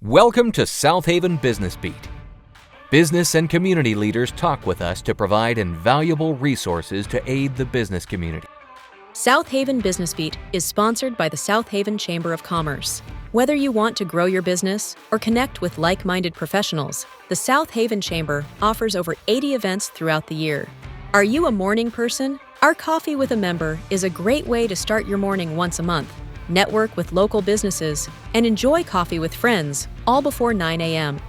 Welcome to Southaven Business Beat. Business and community leaders talk with us to provide invaluable resources to aid the business community. Southaven Business Beat is sponsored by the Southaven Chamber of Commerce. Whether you want to grow your business or connect with like-minded professionals, the Southaven Chamber offers over 80 events throughout the year. Are you a morning person? Our Coffee with a Member is a great way to start your morning once a month. Network with local businesses, and enjoy coffee with friends, all before 9 a.m.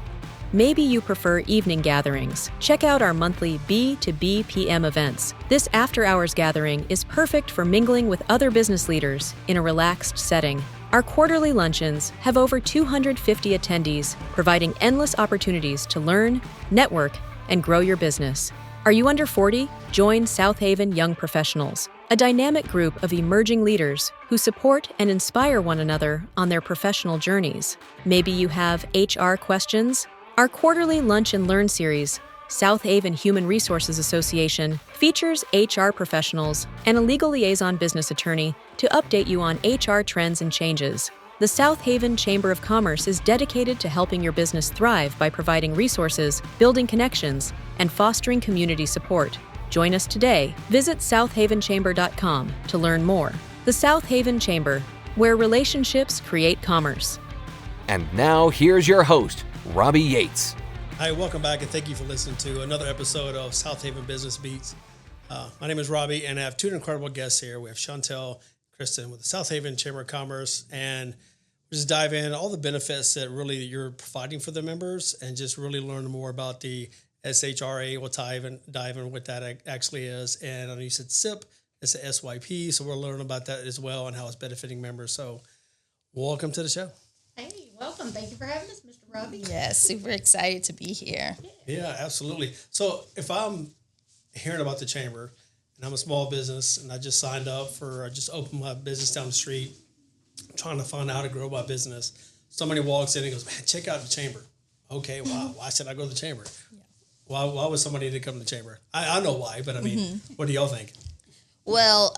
Maybe you prefer evening gatherings. Check out our monthly B2B PM events. This after-hours gathering is perfect for mingling with other business leaders in a relaxed setting. Our quarterly luncheons have over 250 attendees, providing endless opportunities to learn, network, and grow your business. Are you under 40? Join Southaven Young Professionals, a dynamic group of emerging leaders who support and inspire one another on their professional journeys. Maybe you have HR questions? Our quarterly Lunch and Learn series, Southaven Human Resources Association, features HR professionals and a legal liaison business attorney to update you on HR trends and changes. The Southaven Chamber of Commerce is dedicated to helping your business thrive by providing resources, building connections, and fostering community support. Join us today. Visit southavenchamber.com to learn more. The Southaven Chamber, where relationships create commerce. And now here's your host, Robbie Yates. Hi, welcome back, and thank you for listening to another episode of Southaven Business Beats. My name is Robbie, and I have two incredible guests here. We have Shawntel and Cristan with the Southaven Chamber of Commerce, and we just dive in all the benefits that really you're providing for the members, and just really learn more about the SHRA. We'll dive in what that actually is. And I know you said SIP, it's a SYP, so we'll learn about that as well and how it's benefiting members. So welcome to the show. Hey, welcome. Thank you for having us, Mr. Robbie. Yes, super excited to be here. Yeah, absolutely. So if I'm hearing about the chamber and I'm a small business and I just signed up I just opened my business down the street, trying to find out how to grow my business. Somebody walks in and goes, man, check out the chamber. Okay, wow. Why should I go to the chamber? Yeah. Why would somebody need to come to the chamber? I know why, but I mean, What do y'all think? Well,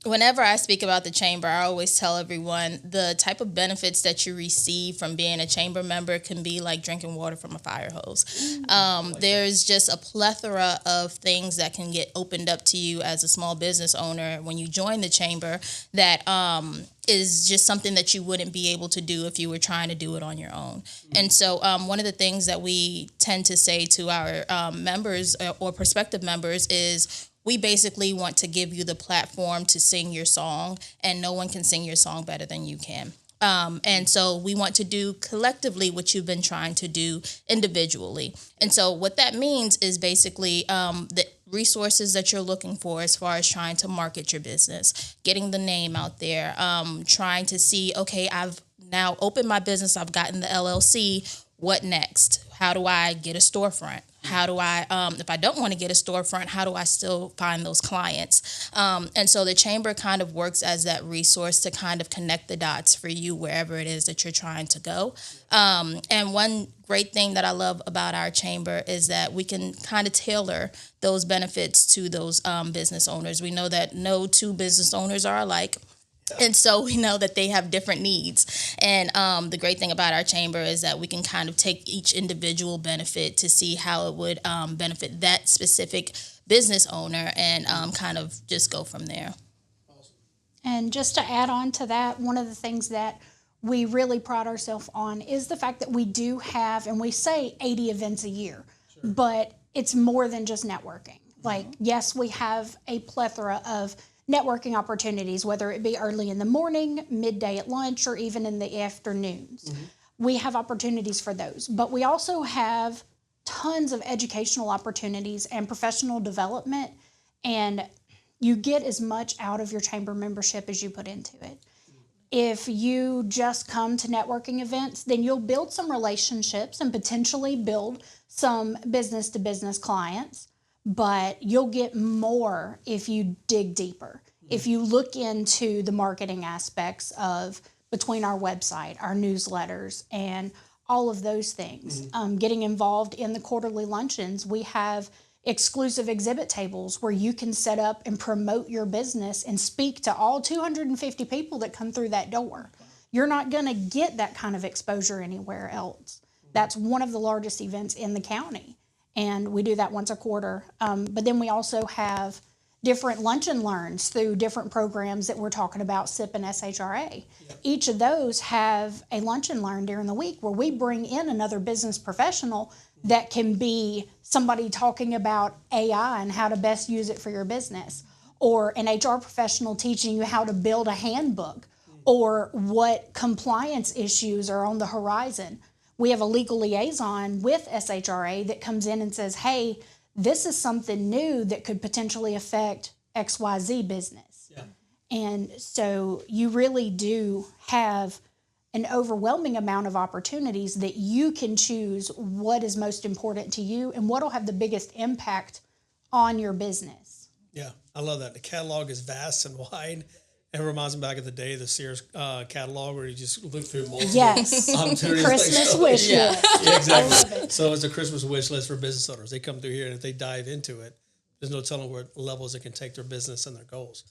whenever I speak about the chamber, I always tell everyone the type of benefits that you receive from being a chamber member can be like drinking water from a fire hose. There's just a plethora of things that can get opened up to you as a small business owner when you join the chamber that is just something that you wouldn't be able to do if you were trying to do it on your own. And so one of the things that we tend to say to our members or prospective members is, we basically want to give you the platform to sing your song, and no one can sing your song better than you can. And so we want to do collectively what you've been trying to do individually. And so what that means is basically the resources that you're looking for as far as trying to market your business, getting the name out there, trying to see, okay, I've now opened my business, I've gotten the LLC, what next? How do I get a storefront? How do I, if I don't want to get a storefront, how do I still find those clients? And so the chamber kind of works as that resource to kind of connect the dots for you wherever it is that you're trying to go. And one great thing that I love about our chamber is that we can kind of tailor those benefits to those business owners. We know that no two business owners are alike. And so we know that they have different needs. And the great thing about our chamber is that we can kind of take each individual benefit to see how it would benefit that specific business owner and kind of just go from there. Awesome. And just to add on to that, one of the things that we really pride ourselves on is the fact that we do have, and we say 80 events a year, but it's more than just networking. Like, yes, we have a plethora of networking opportunities, whether it be early in the morning, midday at lunch, or even in the afternoons. We have opportunities for those, but we also have tons of educational opportunities and professional development, and you get as much out of your chamber membership as you put into it. If you just come to networking events, then you'll build some relationships and potentially build some business-to-business clients. But you'll get more if you dig deeper. If you look into the marketing aspects of between our website, our newsletters, and all of those things. Getting involved in the quarterly luncheons, we have exclusive exhibit tables where you can set up and promote your business and speak to all 250 people that come through that door. You're not going to get that kind of exposure anywhere else. That's one of the largest events in the county, and we do that once a quarter. But then we also have different lunch and learns through different programs that we're talking about, SIP and SHRA. Yep. Each of those have a lunch and learn during the week where we bring in another business professional that can be somebody talking about AI and how to best use it for your business, or an HR professional teaching you how to build a handbook, or what compliance issues are on the horizon. We have a legal liaison with SHRA that comes in and says, hey, this is something new that could potentially affect XYZ business. Yeah. And so you really do have an overwhelming amount of opportunities that you can choose what is most important to you and what will have the biggest impact on your business. Yeah, I love that. The catalog is vast and wide. It reminds me back of the day, the Sears catalog, where you just look through multiple opportunities. Christmas wish list. Yeah, exactly. So it's a Christmas wish list for business owners. They come through here, and if they dive into it, there's no telling what levels it can take their business and their goals.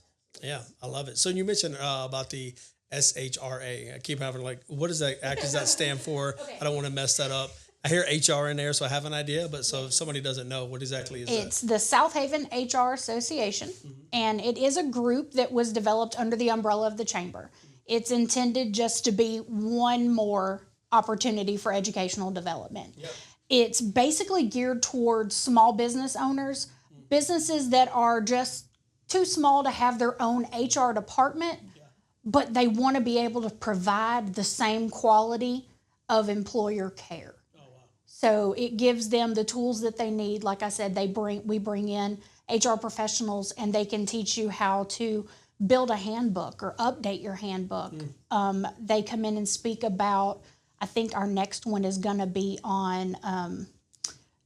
Yeah, I love it. So you mentioned about the SHRA. I keep having what does that does that stand for? Okay. I don't want to mess that up. I hear HR in there, so I have an idea, but so if somebody doesn't know, what exactly is that? It's the Southaven HR Association, and it is a group that was developed under the umbrella of the Chamber. It's intended just to be one more opportunity for educational development. Yep. It's basically geared towards small business owners, businesses that are just too small to have their own HR department, but they want to be able to provide the same quality of employer care. So it gives them the tools that they need. Like I said, we bring in HR professionals, and they can teach you how to build a handbook or update your handbook. They come in and speak about, I think our next one is going to be on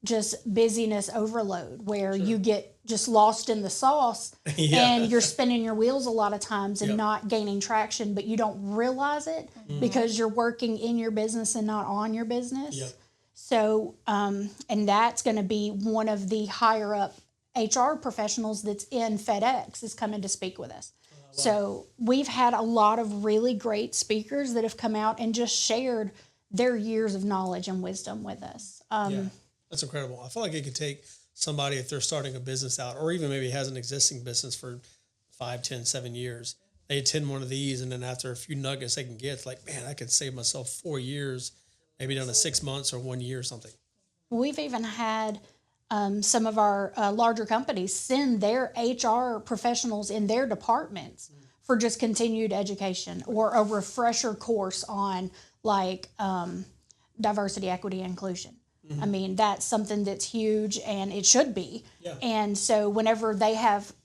just busyness overload, where you get just lost in the sauce and you're spinning your wheels a lot of times and not gaining traction, but you don't realize it because you're working in your business and not on your business. Yep. So, and that's going to be one of the higher up HR professionals that's in FedEx is coming to speak with us. Wow. So we've had a lot of really great speakers that have come out and just shared their years of knowledge and wisdom with us. That's incredible. I feel like it could take somebody, if they're starting a business out, or even maybe has an existing business for 5, 10, 7 years, they attend one of these, and then after a few nuggets they can get, it's like, man, I could save myself 4 years, maybe down to 6 months or 1 year or something. We've even had some of our larger companies send their HR professionals in their departments for just continued education or a refresher course on diversity, equity, and inclusion. I mean, that's something that's huge, and it should be. Yeah. And so whenever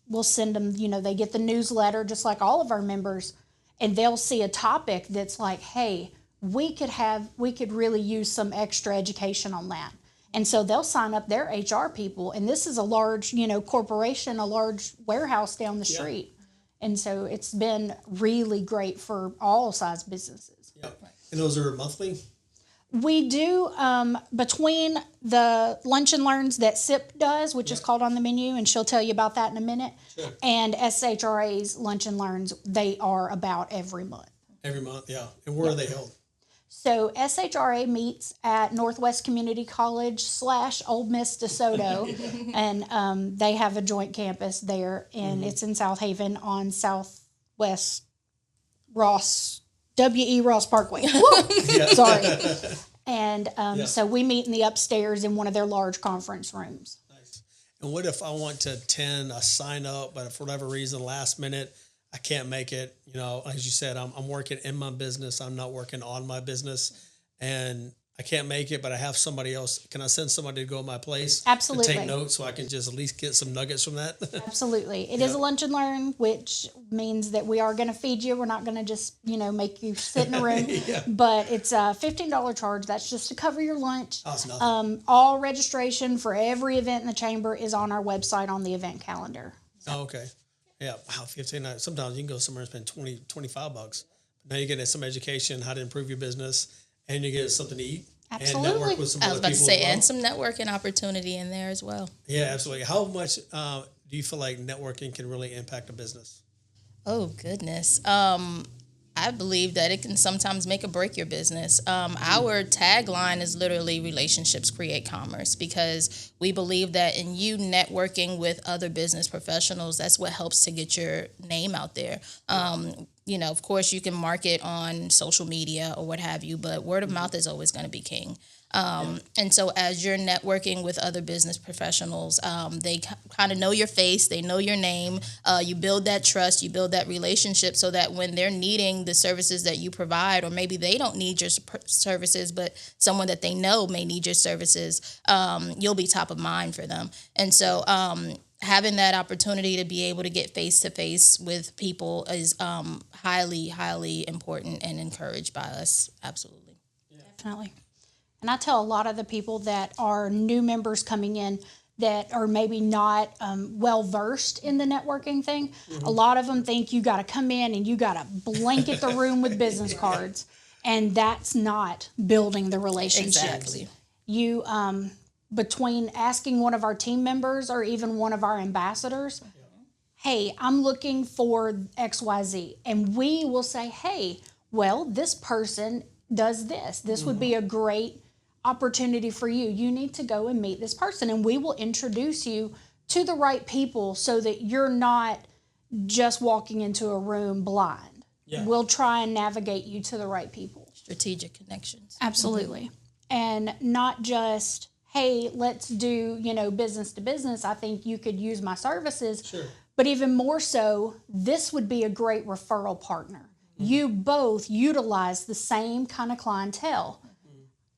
we'll send them, they get the newsletter just like all of our members, and they'll see a topic that's like, hey, we could really use some extra education on that. And so they'll sign up their HR people, and this is a large, corporation, a large warehouse down the street. And so it's been really great for all size businesses. Yeah. And those are monthly? We do between the lunch and learns that SIP does, which is called on the menu, and she'll tell you about that in a minute, and SHRA's lunch and learns, they are about every month. Every month, yeah. And where are they held? So SHRA meets at Northwest Community College / Old Miss DeSoto, and they have a joint campus there, and it's in Southaven on Southwest W.E. Ross Parkway. Sorry. And so we meet in the upstairs in one of their large conference rooms. Nice. And what if I want to attend a sign up, but for whatever reason, last minute, I can't make it? As you said, I'm working in my business. I'm not working on my business, and I can't make it, but I have somebody else. Can I send somebody to go to my place? Absolutely. To take notes so I can just at least get some nuggets from that? Absolutely. It is a lunch and learn, which means that we are going to feed you. We're not going to just, make you sit in a room. But it's a $15 charge. That's just to cover your lunch. Oh, it's nothing. All registration for every event in the chamber is on our website on the event calendar. So. Oh, okay. Yeah. Wow. $15. Sometimes you can go somewhere and spend $25. Now you're getting some education, how to improve your business, and you get something to eat. Absolutely. And network with some I was other about to people say, as well. and some networking opportunity in there as well. Yeah, absolutely. How much do you feel like networking can really impact a business? Oh, goodness. I believe that it can sometimes make or break your business. Our tagline is literally relationships create commerce, because we believe that in you networking with other business professionals, that's what helps to get your name out there. Of course, you can market on social media or what have you, but word of mouth is always going to be king. And so as you're networking with other business professionals, they kind of know your face, they know your name, you build that trust, you build that relationship, so that when they're needing the services that you provide, or maybe they don't need your services, but someone that they know may need your services, you'll be top of mind for them. And so having that opportunity to be able to get face-to-face with people is highly, highly important and encouraged by us. Absolutely. Definitely. And I tell a lot of the people that are new members coming in that are maybe not well-versed in the networking thing, a lot of them think you got to come in and you got to blanket the room with business cards. And that's not building the relationships. Exactly. You, between asking one of our team members or even one of our ambassadors, hey, I'm looking for XYZ. And we will say, hey, well, this person does this. This would be a great opportunity for you. You need to go and meet this person, and we will introduce you to the right people so that you're not just walking into a room blind. Yeah. We'll try and navigate you to the right people. Strategic connections. Absolutely. And not just, hey, let's do, business to business. I think you could use my services. Sure. But even more so, this would be a great referral partner. You both utilize the same kind of clientele.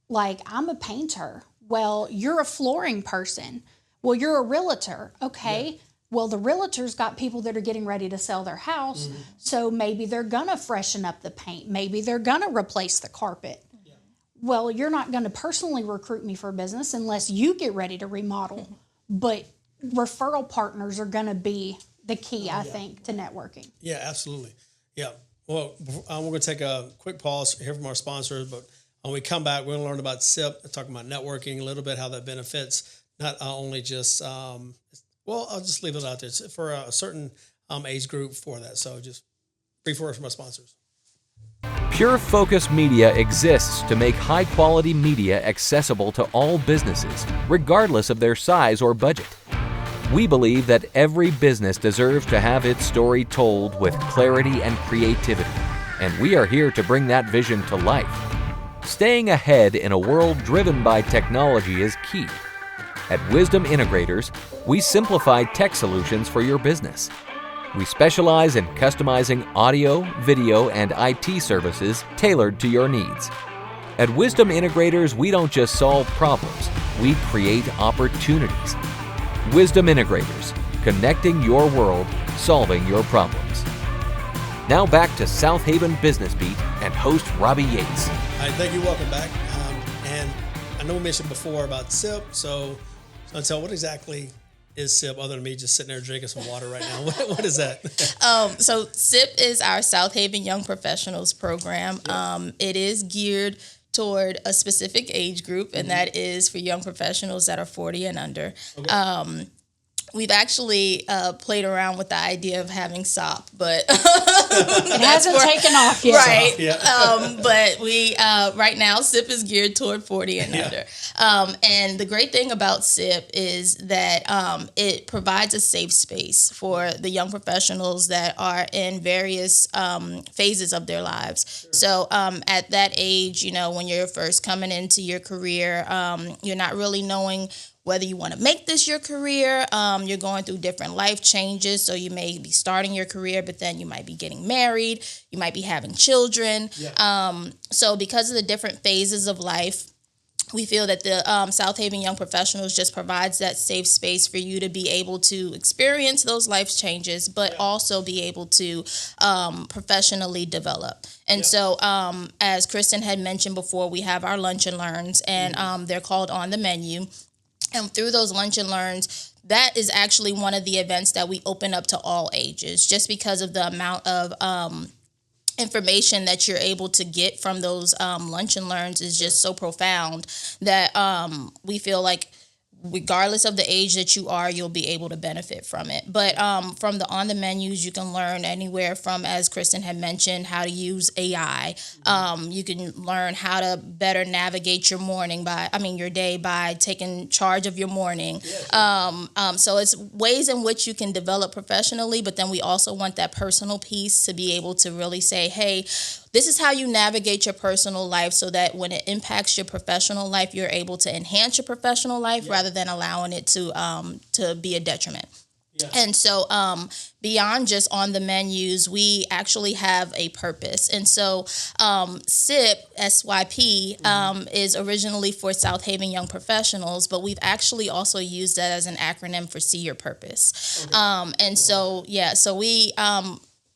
Like, I'm a painter. Well, you're a flooring person. Well, you're a realtor. Okay. Yeah. Well, the realtor's got people that are getting ready to sell their house. So maybe they're going to freshen up the paint. Maybe they're going to replace the carpet. Yeah. Well, you're not going to personally recruit me for business unless you get ready to remodel. But referral partners are going to be the key, I think, to networking. Yeah, absolutely. Yeah. Well, we're going to take a quick pause, hear from our sponsors, but when we come back, we're going to learn about SIP, talk about networking a little bit, how that benefits not only just, I'll just leave it out there. It's for a certain age group for that. So just brief words from our sponsors. Pure Focus Media exists to make high-quality media accessible to all businesses, regardless of their size or budget. We believe that every business deserves to have its story told with clarity and creativity, and we are here to bring that vision to life. Staying ahead in a world driven by technology is key. At Wisdom Integrators, we simplify tech solutions for your business. We specialize in customizing audio, video, and IT services tailored to your needs. At Wisdom Integrators, we don't just solve problems, we create opportunities. Wisdom Integrators, connecting your world, solving your problems. Now back to Southaven Business Beat and host Robbie Yates. All right, thank you. Welcome back. And I know we mentioned before about SIP. So, Shawntel, what exactly is SIP other than me just sitting there drinking some water right now? What is that? So SIP is our Southaven Young Professionals program. Yep. It is geared toward a specific age group, and that is for young professionals that are 40 and under. Okay. We've actually played around with the idea of having SOP, but it hasn't taken off yet. Right. Yeah. But we right now SIP is geared toward 40 and under. And the great thing about SIP is that it provides a safe space for the young professionals that are in various phases of their lives. Sure. So at that age, when you're first coming into your career, you're not really knowing whether you want to make this your career. You're going through different life changes. So you may be starting your career, but then you might be getting married. You might be having children. Yeah. So because of the different phases of life, we feel that the Southaven Young Professionals just provides that safe space for you to be able to experience those life changes, but also be able to professionally develop. And so as Cristan had mentioned before, we have our Lunch and Learns, and they're called On the Menu. And through those Lunch and Learns, that is actually one of the events that we open up to all ages, just because of the amount of information that you're able to get from those Lunch and Learns is just so profound that we feel like regardless of the age that you are, you'll be able to benefit from it. But from the on the menus, you can learn anywhere from, as Cristan had mentioned, how to use AI. You can learn how to better navigate your your day by taking charge of your morning. So it's ways in which you can develop professionally, but then we also want that personal piece to be able to really say, hey, this is how you navigate your personal life so that when it impacts your professional life, you're able to enhance your professional life rather than allowing it to be a detriment. Yeah. And so beyond just on the menus, we actually have a purpose. And so SIP, SYP, is originally for Southaven Young Professionals, but we've actually also used that as an acronym for See Your Purpose. Okay. So we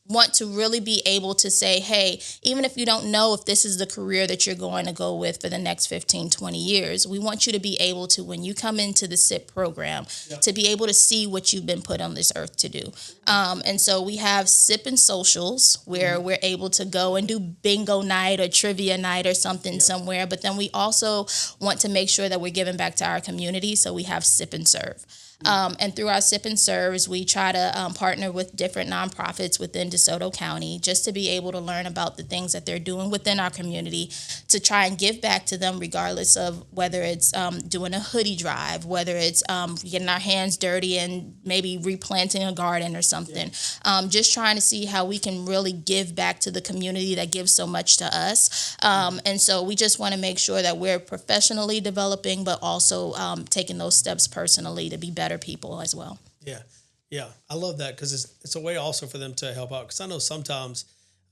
want to really be able to say, hey, even if you don't know if this is the career that you're going to go with for the next 15, 20 years, we want you to be able to, when you come into the SIP program, to be able to see what you've been put on this earth to do. And so we have SIP and socials where we're able to go and do bingo night or trivia night or something somewhere. But then we also want to make sure that we're giving back to our community. So we have SIP and Serve. And through our SIP and Serves, we try to partner with different nonprofits within DeSoto County just to be able to learn about the things that they're doing within our community to try and give back to them, regardless of whether it's doing a hoodie drive, whether it's getting our hands dirty and maybe replanting a garden or something. Just trying to see how we can really give back to the community that gives so much to us. And so we just want to make sure that we're professionally developing, but also taking those steps personally to be better people as well. Yeah. I love that because it's a way also for them to help out. Because I know sometimes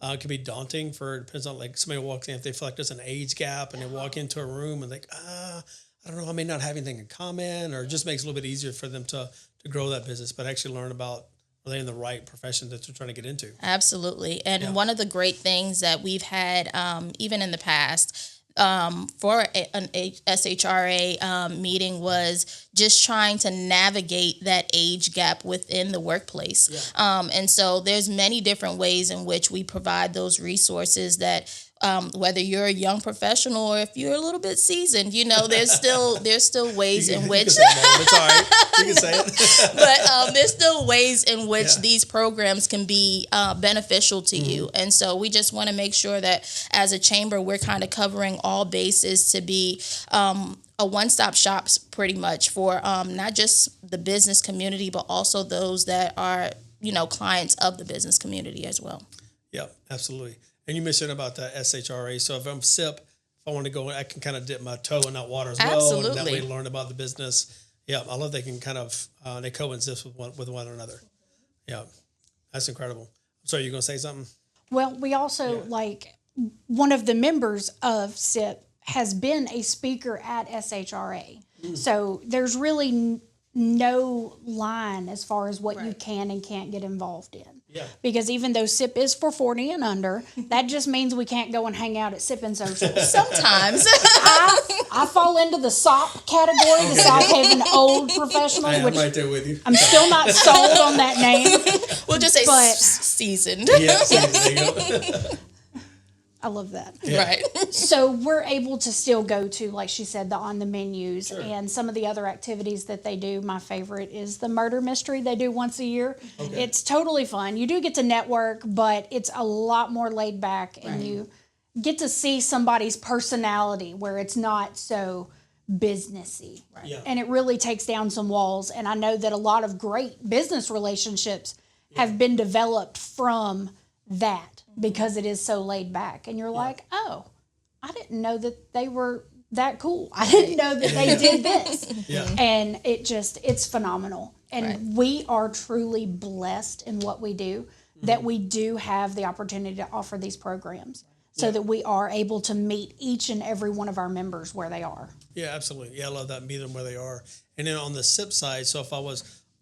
it can be daunting depends on like somebody walks in, if they feel like there's an age gap and they walk into a room and like, I don't know, I may not have anything in common, or it just makes it a little bit easier for them to grow that business, but actually learn about, are they in the right profession that they're trying to get into? Absolutely. And one of the great things that we've had, even in the past, for an SHRA meeting was just trying to navigate that age gap within the workplace. And so there's many different ways in which we provide those resources that whether you're a young professional or if you're a little bit seasoned, there's still ways in which it's all right. You can say it. But there's still ways in which these programs can be beneficial to you. And so we just want to make sure that as a chamber, we're kind of covering all bases to be a one-stop shop pretty much for not just the business community, but also those that are, clients of the business community as well. Yeah, absolutely. And you mentioned about the SHRA. So if I'm SIP, if I want to go, I can kind of dip my toe in that water as well. Absolutely. And that way learn about the business. Yeah, I love they can kind of, they coexist with one another. Yeah, that's incredible. So you're going to say something? Well, we also, one of the members of SIP has been a speaker at SHRA. So there's really no line as far as what you can and can't get involved in. Yeah. Because even though SIP is for 40 and under, that just means we can't go and hang out at SIP and Socials. Sometimes. I fall into the SOP category, the Southaven Old Professionals. I'm right there with you. I'm still not sold on that name. We'll just say seasoned. Yeah, there you go. I love that. Yeah. Right. So we're able to still go to, like she said, the on the menus and some of the other activities that they do. My favorite is the murder mystery they do once a year. Okay. It's totally fun. You do get to network, but it's a lot more laid back and you get to see somebody's personality where it's not so businessy. Right. Yeah. And it really takes down some walls. And I know that a lot of great business relationships have been developed from that. Because it is so laid back. And you're like, oh, I didn't know that they were that cool. I didn't know that they did this. And it's phenomenal. And we are truly blessed in what we do, that we do have the opportunity to offer these programs so that we are able to meet each and every one of our members where they are. Yeah, absolutely. Yeah, I love that, meet them where they are. And then on the SIP side, so if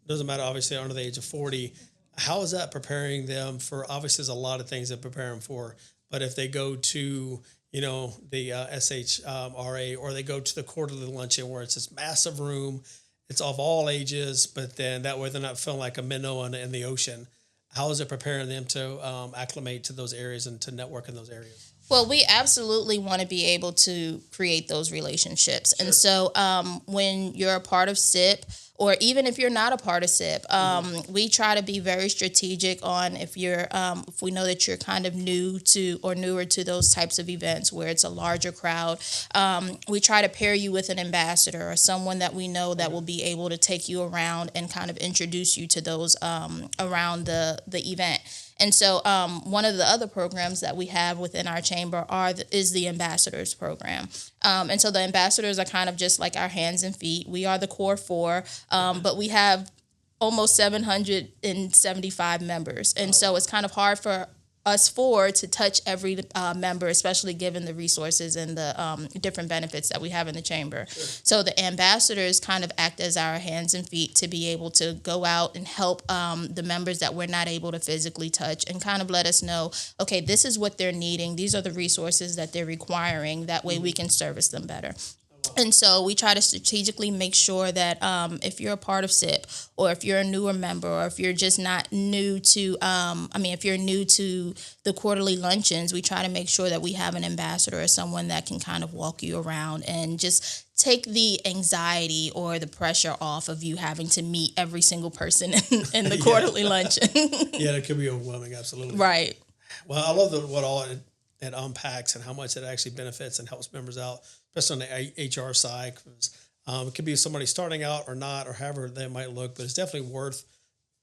doesn't matter, obviously, under the age of 40, how is that preparing them for, obviously there's a lot of things that prepare them for, but if they go to, the SHRA or they go to the quarterly luncheon where it's this massive room, it's of all ages, but then that way they're not feeling like a minnow in the ocean. How is it preparing them to acclimate to those areas and to network in those areas? Well, we absolutely want to be able to create those relationships. Sure. And so when you're a part of SIP, or even if you're not a part of SIP, we try to be very strategic on if we know that you're kind of new to or newer to those types of events where it's a larger crowd. We try to pair you with an ambassador or someone that we know that will be able to take you around and kind of introduce you to those around the event. And so one of the other programs that we have within our chamber is the ambassadors program. And so the ambassadors are kind of just like our hands and feet. We are the core four, but we have almost 775 members. And so it's kind of hard for us four to touch every member, especially given the resources and the different benefits that we have in the chamber. Sure. So the ambassadors kind of act as our hands and feet to be able to go out and help the members that we're not able to physically touch and kind of let us know, okay, this is what they're needing. These are the resources that they're requiring. That way we can service them better. And so we try to strategically make sure that if you're a part of SIP or if you're a newer member or if you're just not new to, if you're new to the quarterly luncheons, we try to make sure that we have an ambassador or someone that can kind of walk you around and just take the anxiety or the pressure off of you having to meet every single person in the quarterly luncheon. Yeah, that could be overwhelming, absolutely. Right. Well, I love what all it unpacks and how much it actually benefits and helps members out, especially on the HR side. It could be somebody starting out or not, or however they might look, but it's definitely worth,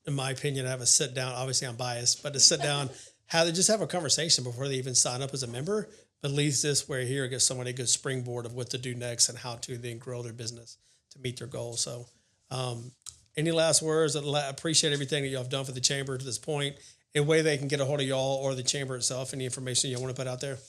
in my opinion, to have a sit down. Obviously, I'm biased, but to sit down, just have a conversation before they even sign up as a member. But at least this way here gives somebody a good springboard of what to do next and how to then grow their business to meet their goals. So any last words? I appreciate everything that y'all have done for the chamber to this point. Any way they can get a hold of y'all or the chamber itself, any information you want to put out there?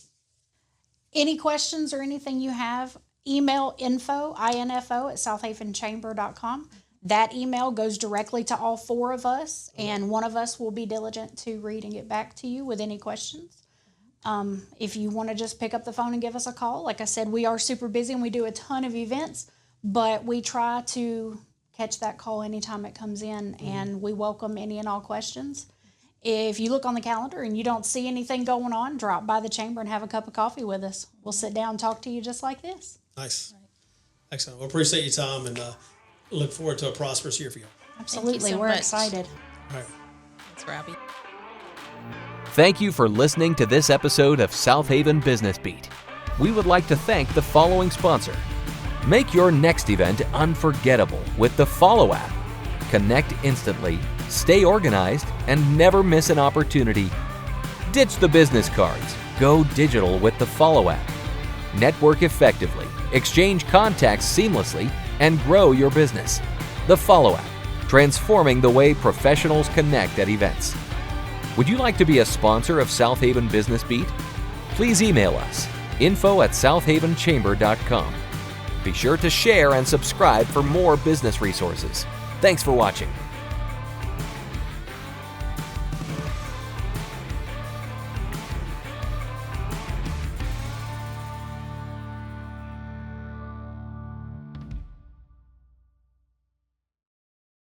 Any questions or anything you have, email info at southavenchamber.com. That email goes directly to all four of us, and one of us will be diligent to read and get back to you with any questions. If you want to just pick up the phone and give us a call, like I said, we are super busy and we do a ton of events, but we try to catch that call anytime it comes in, and we welcome any and all questions. If you look on the calendar and you don't see anything going on, drop by the chamber and have a cup of coffee with us. We'll sit down and talk to you just like this. Nice. Right. Excellent. Well, appreciate your time and look forward to a prosperous year for you. Absolutely. We're excited. All right. Thanks, Robbie. Thank you for listening to this episode of Southaven Business Beat. We would like to thank the following sponsor. Make your next event unforgettable with the Follow app. Connect instantly, stay organized, and never miss an opportunity. Ditch the business cards. Go digital with the Follow app. Network effectively, exchange contacts seamlessly, and grow your business. The Follow app, transforming the way professionals connect at events. Would you like to be a sponsor of Southaven Business Beat? Please email us, info@southavenchamber.com. Be sure to share and subscribe for more business resources. Thanks for watching.